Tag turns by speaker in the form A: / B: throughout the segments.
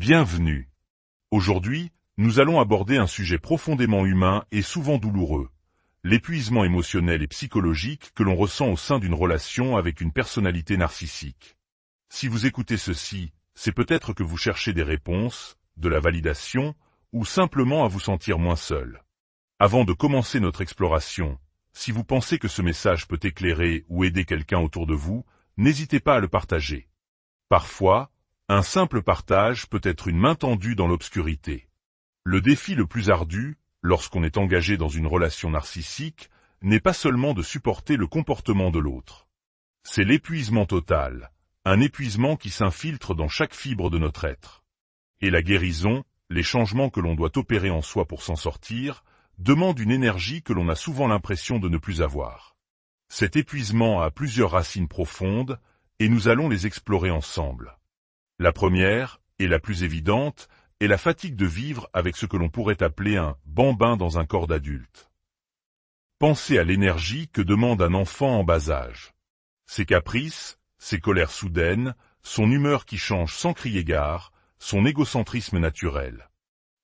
A: Bienvenue. Aujourd'hui, nous allons aborder un sujet profondément humain et souvent douloureux, l'épuisement émotionnel et psychologique que l'on ressent au sein d'une relation avec une personnalité narcissique. Si vous écoutez ceci, c'est peut-être que vous cherchez des réponses, de la validation, ou simplement à vous sentir moins seul. Avant de commencer notre exploration, si vous pensez que ce message peut éclairer ou aider quelqu'un autour de vous, n'hésitez pas à le partager. Parfois, un simple partage peut être une main tendue dans l'obscurité. Le défi le plus ardu, lorsqu'on est engagé dans une relation narcissique, n'est pas seulement de supporter le comportement de l'autre. C'est l'épuisement total, un épuisement qui s'infiltre dans chaque fibre de notre être. Et la guérison, les changements que l'on doit opérer en soi pour s'en sortir, demandent une énergie que l'on a souvent l'impression de ne plus avoir. Cet épuisement a plusieurs racines profondes, et nous allons les explorer ensemble. La première, et la plus évidente, est la fatigue de vivre avec ce que l'on pourrait appeler un bambin dans un corps d'adulte. Pensez à l'énergie que demande un enfant en bas âge. Ses caprices, ses colères soudaines, son humeur qui change sans crier gare, son égocentrisme naturel.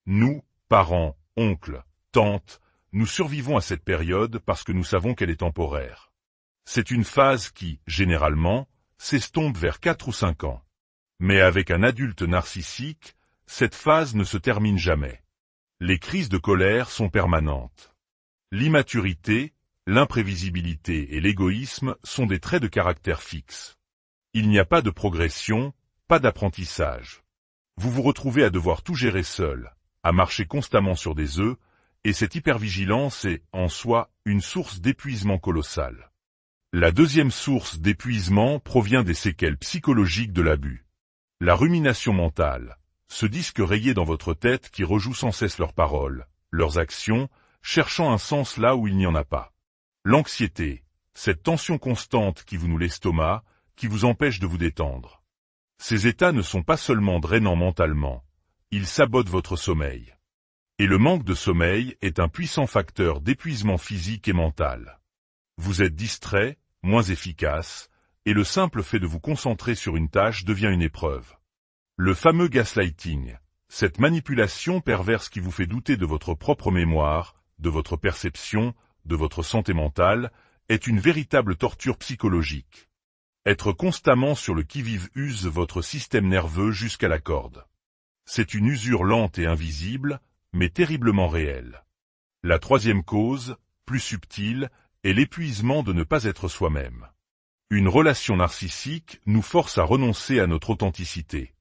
A: Nous, parents, oncles, tantes, nous survivons à cette période parce que nous savons qu'elle est temporaire. C'est une phase qui, généralement, s'estompe vers 4 ou 5 ans. Mais avec un adulte narcissique, cette phase ne se termine jamais. Les crises de colère sont permanentes. L'immaturité, l'imprévisibilité et l'égoïsme sont des traits de caractère fixes. Il n'y a pas de progression, pas d'apprentissage. Vous vous retrouvez à devoir tout gérer seul, à marcher constamment sur des œufs, et cette hypervigilance est, en soi, une source d'épuisement colossal. La deuxième source d'épuisement provient des séquelles psychologiques de l'abus. La rumination mentale, ce disque rayé dans votre tête qui rejoue sans cesse leurs paroles, leurs actions, cherchant un sens là où il n'y en a pas. L'anxiété, cette tension constante qui vous noue l'estomac, qui vous empêche de vous détendre. Ces états ne sont pas seulement drainants mentalement, ils sabotent votre sommeil. Et le manque de sommeil est un puissant facteur d'épuisement physique et mental. Vous êtes distrait, moins efficace, et le simple fait de vous concentrer sur une tâche devient une épreuve. Le fameux gaslighting, cette manipulation perverse qui vous fait douter de votre propre mémoire, de votre perception, de votre santé mentale, est une véritable torture psychologique. Être constamment sur le qui-vive use votre système nerveux jusqu'à la corde. C'est une usure lente et invisible, mais terriblement réelle. La troisième cause, plus subtile, est l'épuisement de ne pas être soi-même. Une relation narcissique nous force à renoncer à notre authenticité.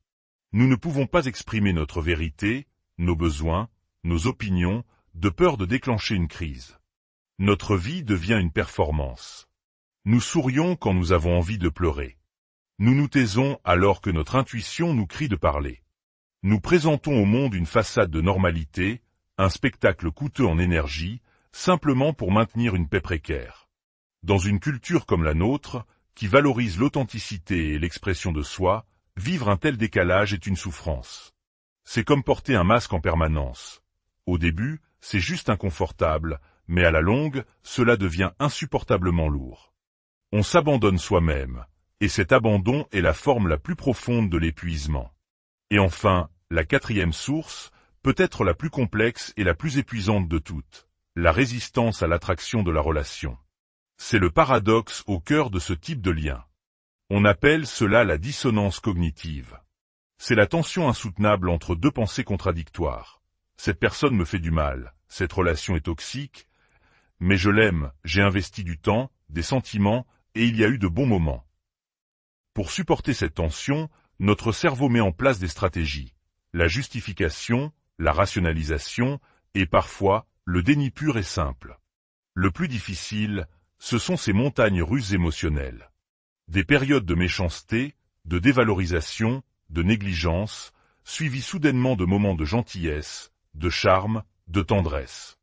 A: Nous ne pouvons pas exprimer notre vérité, nos besoins, nos opinions, de peur de déclencher une crise. Notre vie devient une performance. Nous sourions quand nous avons envie de pleurer. Nous nous taisons alors que notre intuition nous crie de parler. Nous présentons au monde une façade de normalité, un spectacle coûteux en énergie, simplement pour maintenir une paix précaire. Dans une culture comme la nôtre, qui valorise l'authenticité et l'expression de soi, vivre un tel décalage est une souffrance. C'est comme porter un masque en permanence. Au début, c'est juste inconfortable, mais à la longue, cela devient insupportablement lourd. On s'abandonne soi-même, et cet abandon est la forme la plus profonde de l'épuisement. Et enfin, la quatrième source, peut-être la plus complexe et la plus épuisante de toutes, la résistance à l'attraction de la relation. C'est le paradoxe au cœur de ce type de lien. On appelle cela la dissonance cognitive. C'est la tension insoutenable entre deux pensées contradictoires. Cette personne me fait du mal, cette relation est toxique, mais je l'aime, j'ai investi du temps, des sentiments, et il y a eu de bons moments. Pour supporter cette tension, notre cerveau met en place des stratégies. La justification, la rationalisation, et parfois, le déni pur et simple. Le plus difficile, ce sont ces montagnes russes émotionnelles. Des périodes de méchanceté, de dévalorisation, de négligence, suivies soudainement de moments de gentillesse, de charme, de tendresse.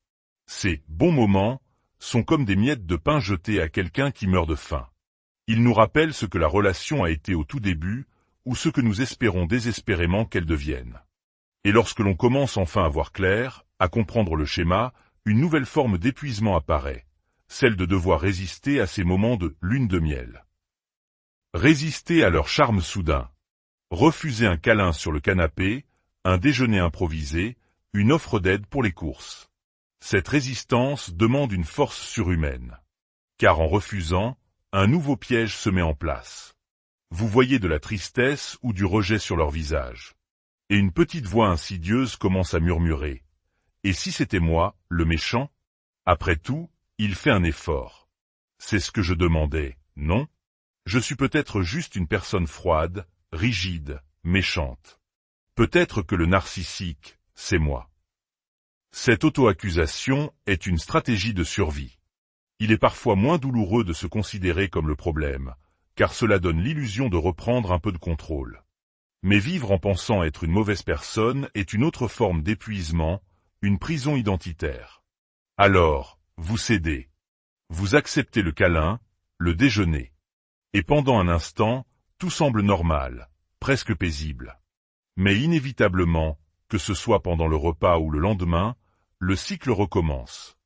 A: Ces « bons moments » sont comme des miettes de pain jetées à quelqu'un qui meurt de faim. Ils nous rappellent ce que la relation a été au tout début, ou ce que nous espérons désespérément qu'elle devienne. Et lorsque l'on commence enfin à voir clair, à comprendre le schéma, une nouvelle forme d'épuisement apparaît, celle de devoir résister à ces moments de lune de miel. Résister à leur charme soudain. Refuser un câlin sur le canapé, un déjeuner improvisé, une offre d'aide pour les courses. Cette résistance demande une force surhumaine. Car en refusant, un nouveau piège se met en place. Vous voyez de la tristesse ou du rejet sur leur visage. Et une petite voix insidieuse commence à murmurer. Et si c'était moi, le méchant? Après tout, il fait un effort. C'est ce que je demandais, non? Je suis peut-être juste une personne froide, rigide, méchante. Peut-être que le narcissique, c'est moi. Cette auto-accusation est une stratégie de survie. Il est parfois moins douloureux de se considérer comme le problème, car cela donne l'illusion de reprendre un peu de contrôle. Mais vivre en pensant être une mauvaise personne est une autre forme d'épuisement, une prison identitaire. Alors, vous cédez. Vous acceptez le câlin, le déjeuner. Et pendant un instant, tout semble normal, presque paisible. Mais inévitablement, que ce soit pendant le repas ou le lendemain, le cycle recommence.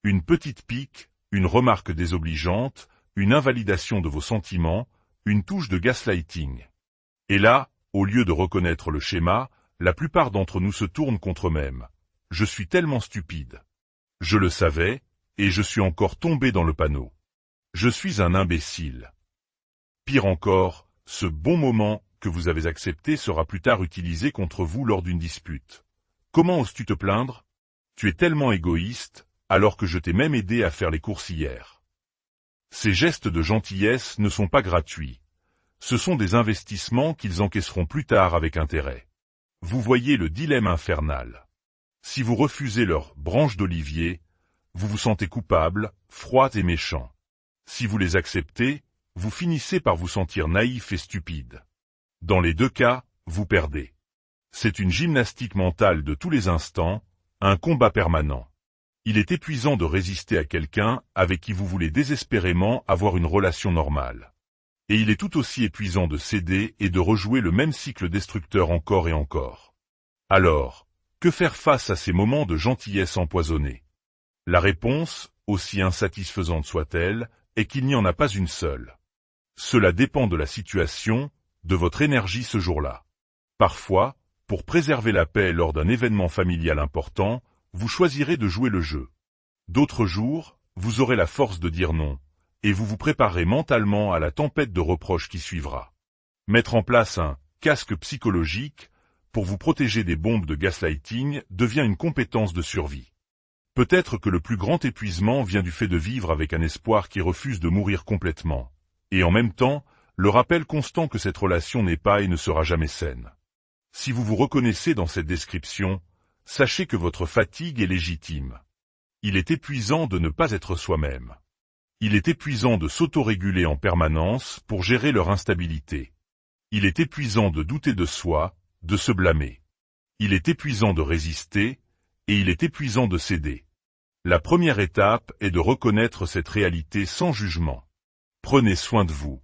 A: Une petite pique, une remarque désobligeante, une invalidation de vos sentiments, une touche de gaslighting. Et là, au lieu de reconnaître le schéma, la plupart d'entre nous se tournent contre eux-mêmes. Je suis tellement stupide. Je le savais, et je suis encore tombé dans le panneau. Je suis un imbécile. Pire encore, ce bon moment que vous avez accepté sera plus tard utilisé contre vous lors d'une dispute. Comment oses-tu te plaindre? Tu es tellement égoïste, alors que je t'ai même aidé à faire les courses hier. Ces gestes de gentillesse ne sont pas gratuits. Ce sont des investissements qu'ils encaisseront plus tard avec intérêt. Vous voyez le dilemme infernal. Si vous refusez leur branche d'olivier, vous vous sentez coupable, froid et méchant. Si vous les acceptez, vous finissez par vous sentir naïf et stupide. Dans les deux cas, vous perdez. C'est une gymnastique mentale de tous les instants, un combat permanent. Il est épuisant de résister à quelqu'un avec qui vous voulez désespérément avoir une relation normale. Et il est tout aussi épuisant de céder et de rejouer le même cycle destructeur encore et encore. Alors, que faire face à ces moments de gentillesse empoisonnée? La réponse, aussi insatisfaisante soit-elle, est qu'il n'y en a pas une seule. Cela dépend de la situation, de votre énergie ce jour-là. Parfois, pour préserver la paix lors d'un événement familial important, vous choisirez de jouer le jeu. D'autres jours, vous aurez la force de dire non, et vous vous préparez mentalement à la tempête de reproches qui suivra. Mettre en place un casque psychologique pour vous protéger des bombes de gaslighting devient une compétence de survie. Peut-être que le plus grand épuisement vient du fait de vivre avec un espoir qui refuse de mourir complètement, et en même temps, le rappel constant que cette relation n'est pas et ne sera jamais saine. Si vous vous reconnaissez dans cette description, sachez que votre fatigue est légitime. Il est épuisant de ne pas être soi-même. Il est épuisant de s'autoréguler en permanence pour gérer leur instabilité. Il est épuisant de douter de soi, de se blâmer. Il est épuisant de résister, et il est épuisant de céder. La première étape est de reconnaître cette réalité sans jugement. Prenez soin de vous.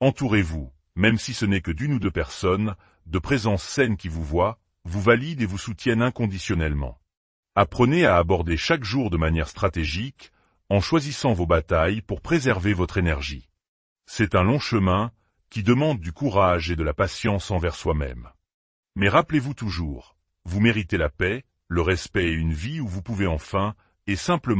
A: Entourez-vous, même si ce n'est que d'une ou deux personnes, de présences saines qui vous voient, vous valident et vous soutiennent inconditionnellement. Apprenez à aborder chaque jour de manière stratégique, en choisissant vos batailles pour préserver votre énergie. C'est un long chemin, qui demande du courage et de la patience envers soi-même. Mais rappelez-vous toujours, vous méritez la paix, le respect et une vie où vous pouvez enfin, et simplement